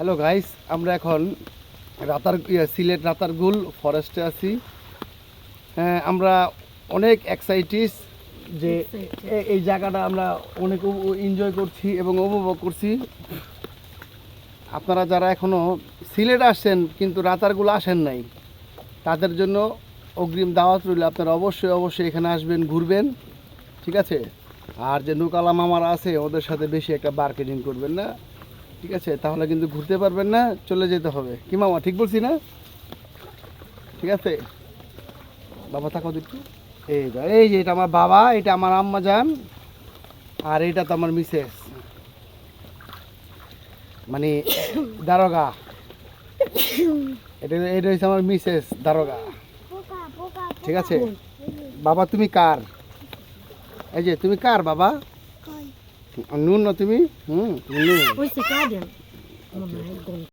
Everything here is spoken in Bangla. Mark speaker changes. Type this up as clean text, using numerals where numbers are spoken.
Speaker 1: হ্যালো গাইস, আমরা এখন সিলেট রাতারগুল ফরেস্টে আছি। আমরা অনেক এক্সাইটিস যে এই জায়গাটা আমরা অনেক এনজয় করছি এবং উপভোগ করছি। আপনারা যারা এখনও সিলেট আসছেন কিন্তু রাতারগুল আসেন নাই, তাদের জন্য অগ্রিম দাওয়াত রইল। আপনারা অবশ্যই এখানে আসবেন, ঘুরবেন, ঠিক আছে? আর যে নৌকালা মামারা আছে ওদের সাথে বেশি একটা মার্কেটিং করবেন না, ঠিক আছে? তাহলে কিন্তু ঘুরতে পারবেন না, চলে যেতে হবে। কি মামা, ঠিক বলছি না? ঠিক আছে বাবা, থাকো একটু। এই যে এটা আমার বাবা, এটা আমার আম্মা জান, আর এটা তো আমার মিসেস, মানে দারোগা। এটা হচ্ছে আমার মিসেস দারোগা, ঠিক আছে? বাবা তুমি কার? এই যে তুমি কার বাবা? নুন না তুমি? তুমি নুন।